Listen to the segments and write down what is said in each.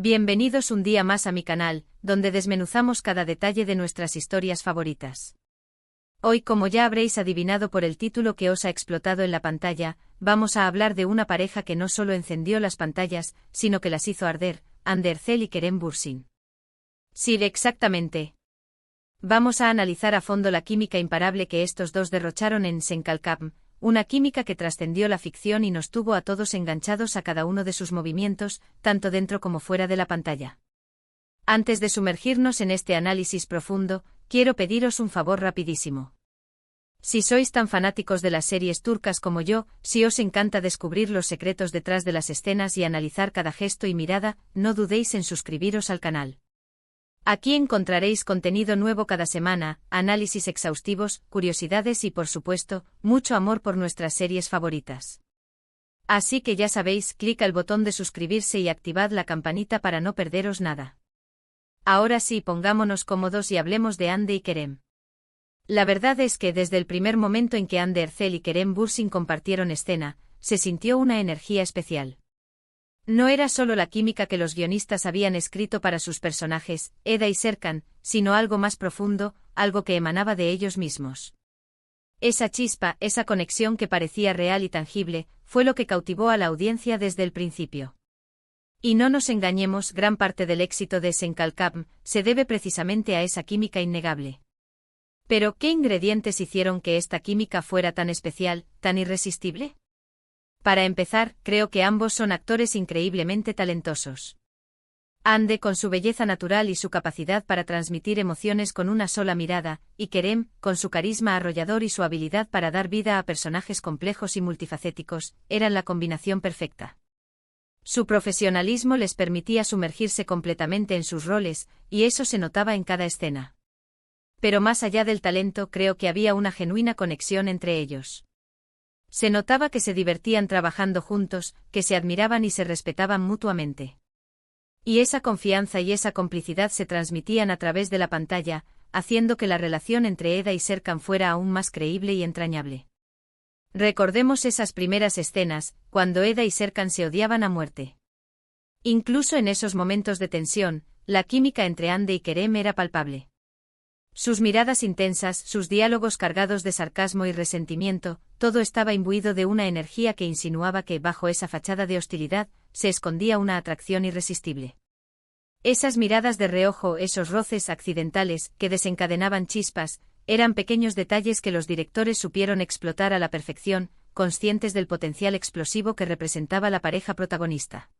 Bienvenidos un día más a mi canal, donde desmenuzamos cada detalle de nuestras historias favoritas. Hoy, como ya habréis adivinado por el título que os ha explotado en la pantalla, vamos a hablar de una pareja que no solo encendió las pantallas, sino que las hizo arder, Ander Zel y Kerem Bürsin. Sí, exactamente. Vamos a analizar a fondo la química imparable que estos dos derrocharon en Senkalkam, una química que trascendió la ficción y nos tuvo a todos enganchados a cada uno de sus movimientos, tanto dentro como fuera de la pantalla. Antes de sumergirnos en este análisis profundo, quiero pediros un favor rapidísimo. Si sois tan fanáticos de las series turcas como yo, si os encanta descubrir los secretos detrás de las escenas y analizar cada gesto y mirada, no dudéis en suscribiros al canal. Aquí encontraréis contenido nuevo cada semana, análisis exhaustivos, curiosidades y por supuesto, mucho amor por nuestras series favoritas. Así que ya sabéis, clic al botón de suscribirse y activad la campanita para no perderos nada. Ahora sí, pongámonos cómodos y hablemos de Hande y Kerem. La verdad es que desde el primer momento en que Ander Zel y Kerem Bürsin compartieron escena, se sintió una energía especial. No era solo la química que los guionistas habían escrito para sus personajes, Eda y Serkan, sino algo más profundo, algo que emanaba de ellos mismos. Esa chispa, esa conexión que parecía real y tangible, fue lo que cautivó a la audiencia desde el principio. Y no nos engañemos, gran parte del éxito de Senkalkam se debe precisamente a esa química innegable. Pero, ¿qué ingredientes hicieron que esta química fuera tan especial, tan irresistible? Para empezar, creo que ambos son actores increíblemente talentosos. Hande con su belleza natural y su capacidad para transmitir emociones con una sola mirada, y Kerem, con su carisma arrollador y su habilidad para dar vida a personajes complejos y multifacéticos, eran la combinación perfecta. Su profesionalismo les permitía sumergirse completamente en sus roles, y eso se notaba en cada escena. Pero más allá del talento, creo que había una genuina conexión entre ellos. Se notaba que se divertían trabajando juntos, que se admiraban y se respetaban mutuamente. Y esa confianza y esa complicidad se transmitían a través de la pantalla, haciendo que la relación entre Eda y Serkan fuera aún más creíble y entrañable. Recordemos esas primeras escenas, cuando Eda y Serkan se odiaban a muerte. Incluso en esos momentos de tensión, la química entre Hande y Kerem era palpable. Sus miradas intensas, sus diálogos cargados de sarcasmo y resentimiento, todo estaba imbuido de una energía que insinuaba que, bajo esa fachada de hostilidad, se escondía una atracción irresistible. Esas miradas de reojo, esos roces accidentales, que desencadenaban chispas, eran pequeños detalles que los directores supieron explotar a la perfección, conscientes del potencial explosivo que representaba la pareja protagonista.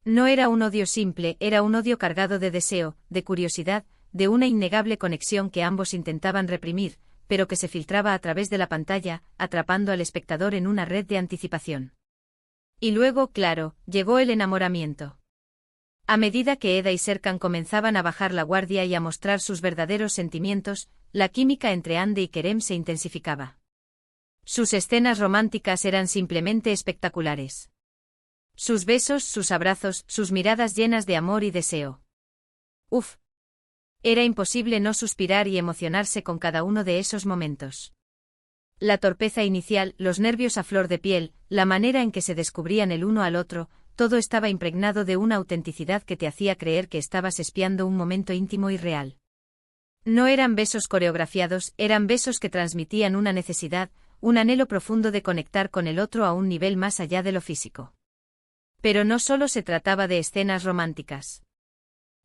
No era un odio simple, era un odio cargado de deseo, de curiosidad, de una innegable conexión que ambos intentaban reprimir, pero que se filtraba a través de la pantalla, atrapando al espectador en una red de anticipación. Y luego, claro, llegó el enamoramiento. A medida que Eda y Serkan comenzaban a bajar la guardia y a mostrar sus verdaderos sentimientos, la química entre Hande y Kerem se intensificaba. Sus escenas románticas eran simplemente espectaculares. Sus besos, sus abrazos, sus miradas llenas de amor y deseo. Uf. Era imposible no suspirar y emocionarse con cada uno de esos momentos. La torpeza inicial, los nervios a flor de piel, la manera en que se descubrían el uno al otro, todo estaba impregnado de una autenticidad que te hacía creer que estabas espiando un momento íntimo y real. No eran besos coreografiados, eran besos que transmitían una necesidad, un anhelo profundo de conectar con el otro a un nivel más allá de lo físico. Pero no solo se trataba de escenas románticas.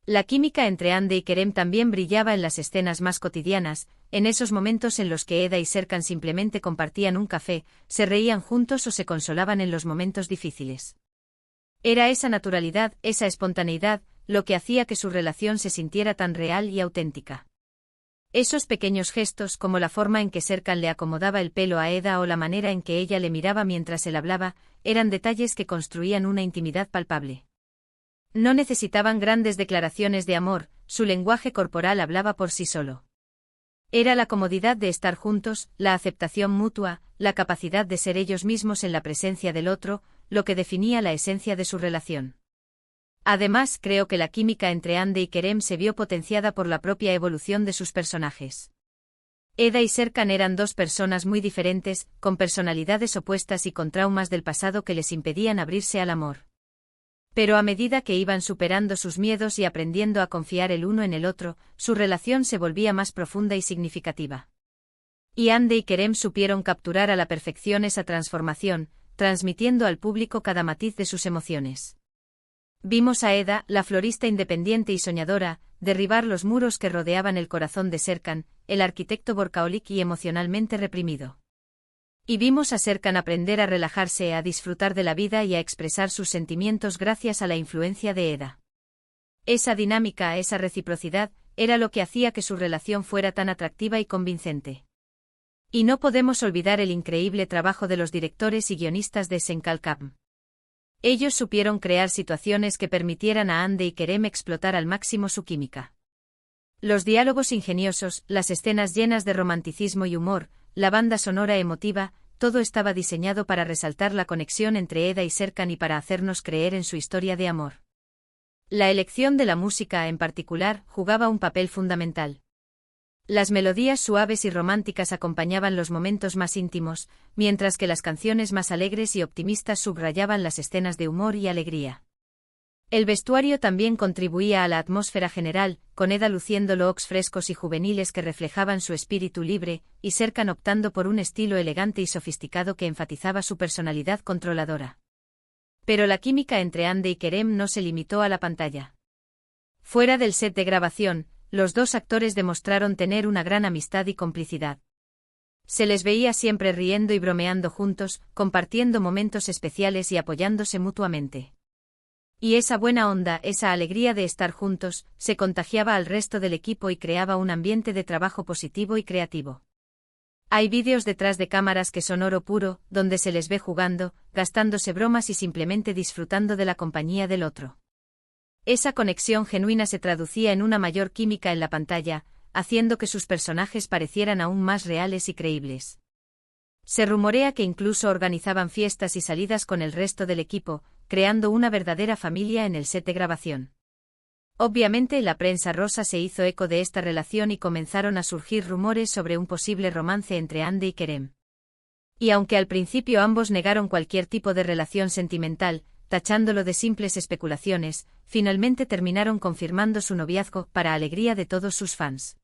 La química entre Hande y Kerem también brillaba en las escenas más cotidianas, en esos momentos en los que Eda y Serkan simplemente compartían un café, se reían juntos o se consolaban en los momentos difíciles. Era esa naturalidad, esa espontaneidad, lo que hacía que su relación se sintiera tan real y auténtica. Esos pequeños gestos, como la forma en que Serkan le acomodaba el pelo a Eda o la manera en que ella le miraba mientras él hablaba, eran detalles que construían una intimidad palpable. No necesitaban grandes declaraciones de amor, su lenguaje corporal hablaba por sí solo. Era la comodidad de estar juntos, la aceptación mutua, la capacidad de ser ellos mismos en la presencia del otro, lo que definía la esencia de su relación. Además, creo que la química entre Hande y Kerem se vio potenciada por la propia evolución de sus personajes. Eda y Serkan eran dos personas muy diferentes, con personalidades opuestas y con traumas del pasado que les impedían abrirse al amor. Pero a medida que iban superando sus miedos y aprendiendo a confiar el uno en el otro, su relación se volvía más profunda y significativa. Y Hande y Kerem supieron capturar a la perfección esa transformación, transmitiendo al público cada matiz de sus emociones. Vimos a Eda, la florista independiente y soñadora, derribar los muros que rodeaban el corazón de Serkan, el arquitecto workaholic y emocionalmente reprimido. Y vimos a Serkan aprender a relajarse, a disfrutar de la vida y a expresar sus sentimientos gracias a la influencia de Eda. Esa dinámica, esa reciprocidad, era lo que hacía que su relación fuera tan atractiva y convincente. Y no podemos olvidar el increíble trabajo de los directores y guionistas de Senkalkam. Ellos supieron crear situaciones que permitieran a Hande y Kerem explotar al máximo su química. Los diálogos ingeniosos, las escenas llenas de romanticismo y humor, la banda sonora emotiva, todo estaba diseñado para resaltar la conexión entre Eda y Serkan y para hacernos creer en su historia de amor. La elección de la música, en particular, jugaba un papel fundamental. Las melodías suaves y románticas acompañaban los momentos más íntimos, mientras que las canciones más alegres y optimistas subrayaban las escenas de humor y alegría. El vestuario también contribuía a la atmósfera general, con Eda luciendo looks frescos y juveniles que reflejaban su espíritu libre, y Serkan optando por un estilo elegante y sofisticado que enfatizaba su personalidad controladora. Pero la química entre Hande y Kerem no se limitó a la pantalla. Fuera del set de grabación, los dos actores demostraron tener una gran amistad y complicidad. Se les veía siempre riendo y bromeando juntos, compartiendo momentos especiales y apoyándose mutuamente. Y esa buena onda, esa alegría de estar juntos, se contagiaba al resto del equipo y creaba un ambiente de trabajo positivo y creativo. Hay vídeos detrás de cámaras que son oro puro, donde se les ve jugando, gastándose bromas y simplemente disfrutando de la compañía del otro. Esa conexión genuina se traducía en una mayor química en la pantalla, haciendo que sus personajes parecieran aún más reales y creíbles. Se rumorea que incluso organizaban fiestas y salidas con el resto del equipo, creando una verdadera familia en el set de grabación. Obviamente la prensa rosa se hizo eco de esta relación y comenzaron a surgir rumores sobre un posible romance entre Hande y Kerem. Y aunque al principio ambos negaron cualquier tipo de relación sentimental, tachándolo de simples especulaciones, finalmente terminaron confirmando su noviazgo para alegría de todos sus fans.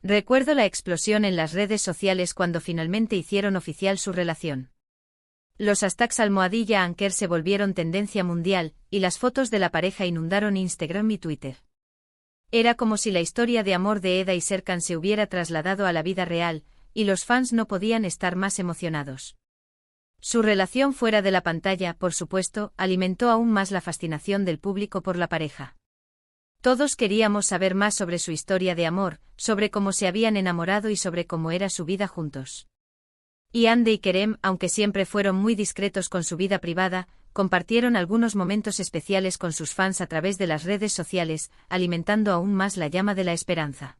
Recuerdo la explosión en las redes sociales cuando finalmente hicieron oficial su relación. Los hashtags #Anker se volvieron tendencia mundial, y las fotos de la pareja inundaron Instagram y Twitter. Era como si la historia de amor de Eda y Serkan se hubiera trasladado a la vida real, y los fans no podían estar más emocionados. Su relación fuera de la pantalla, por supuesto, alimentó aún más la fascinación del público por la pareja. Todos queríamos saber más sobre su historia de amor, sobre cómo se habían enamorado y sobre cómo era su vida juntos. Y Hande y Kerem, aunque siempre fueron muy discretos con su vida privada, compartieron algunos momentos especiales con sus fans a través de las redes sociales, alimentando aún más la llama de la esperanza.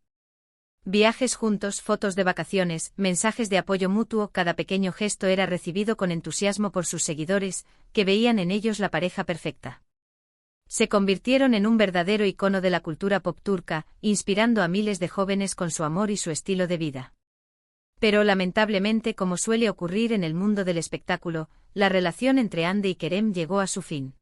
Viajes juntos, fotos de vacaciones, mensajes de apoyo mutuo, cada pequeño gesto era recibido con entusiasmo por sus seguidores, que veían en ellos la pareja perfecta. Se convirtieron en un verdadero icono de la cultura pop turca, inspirando a miles de jóvenes con su amor y su estilo de vida. Pero lamentablemente, como suele ocurrir en el mundo del espectáculo, la relación entre Hande y Kerem llegó a su fin.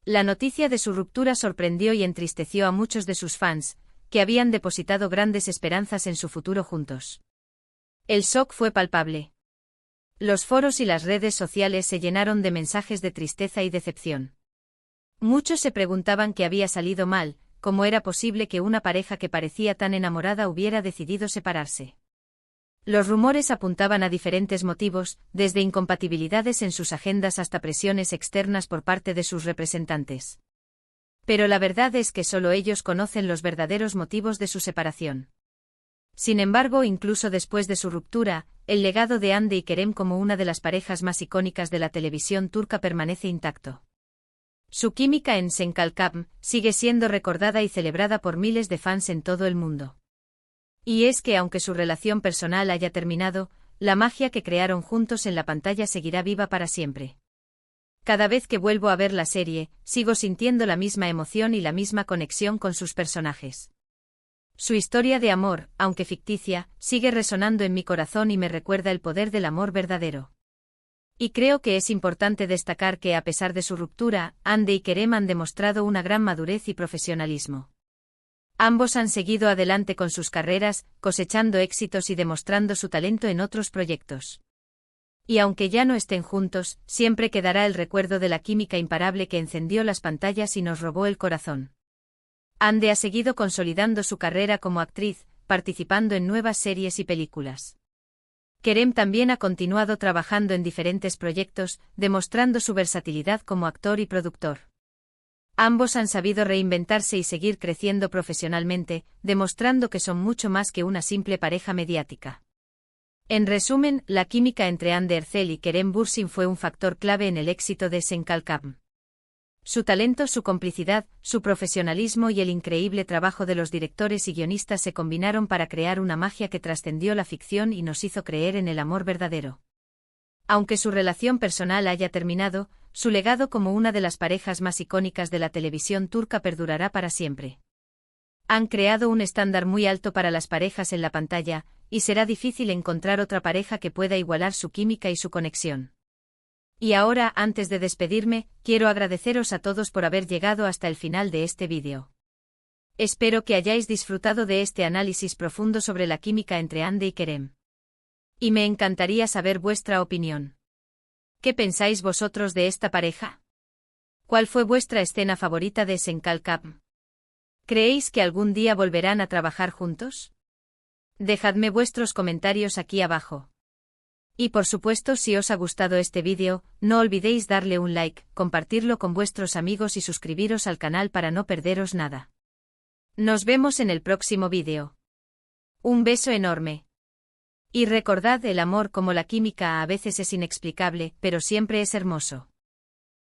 La noticia de su ruptura sorprendió y entristeció a muchos de sus fans, que habían depositado grandes esperanzas en su futuro juntos. El shock fue palpable. Los foros y las redes sociales se llenaron de mensajes de tristeza y decepción. Muchos se preguntaban qué había salido mal, cómo era posible que una pareja que parecía tan enamorada hubiera decidido separarse. Los rumores apuntaban a diferentes motivos, desde incompatibilidades en sus agendas hasta presiones externas por parte de sus representantes. Pero la verdad es que solo ellos conocen los verdaderos motivos de su separación. Sin embargo, incluso después de su ruptura, el legado de Hande y Kerem como una de las parejas más icónicas de la televisión turca permanece intacto. Su química en Senkalkam sigue siendo recordada y celebrada por miles de fans en todo el mundo. Y es que aunque su relación personal haya terminado, la magia que crearon juntos en la pantalla seguirá viva para siempre. Cada vez que vuelvo a ver la serie, sigo sintiendo la misma emoción y la misma conexión con sus personajes. Su historia de amor, aunque ficticia, sigue resonando en mi corazón y me recuerda el poder del amor verdadero. Y creo que es importante destacar que a pesar de su ruptura, Ande y Kerem han demostrado una gran madurez y profesionalismo. Ambos han seguido adelante con sus carreras, cosechando éxitos y demostrando su talento en otros proyectos. Y aunque ya no estén juntos, siempre quedará el recuerdo de la química imparable que encendió las pantallas y nos robó el corazón. Ande ha seguido consolidando su carrera como actriz, participando en nuevas series y películas. Kerem también ha continuado trabajando en diferentes proyectos, demostrando su versatilidad como actor y productor. Ambos han sabido reinventarse y seguir creciendo profesionalmente, demostrando que son mucho más que una simple pareja mediática. En resumen, la química entre Hande Erçel y Kerem Bürsin fue un factor clave en el éxito de Sen Kalkam. Su talento, su complicidad, su profesionalismo y el increíble trabajo de los directores y guionistas se combinaron para crear una magia que trascendió la ficción y nos hizo creer en el amor verdadero. Aunque su relación personal haya terminado, su legado como una de las parejas más icónicas de la televisión turca perdurará para siempre. Han creado un estándar muy alto para las parejas en la pantalla, y será difícil encontrar otra pareja que pueda igualar su química y su conexión. Y ahora, antes de despedirme, quiero agradeceros a todos por haber llegado hasta el final de este vídeo. Espero que hayáis disfrutado de este análisis profundo sobre la química entre Hande y Kerem. Y me encantaría saber vuestra opinión. ¿Qué pensáis vosotros de esta pareja? ¿Cuál fue vuestra escena favorita de Sen Kalkam? ¿Creéis que algún día volverán a trabajar juntos? Dejadme vuestros comentarios aquí abajo. Y por supuesto, si os ha gustado este vídeo, no olvidéis darle un like, compartirlo con vuestros amigos y suscribiros al canal para no perderos nada. Nos vemos en el próximo vídeo. Un beso enorme. Y recordad, el amor como la química a veces es inexplicable, pero siempre es hermoso.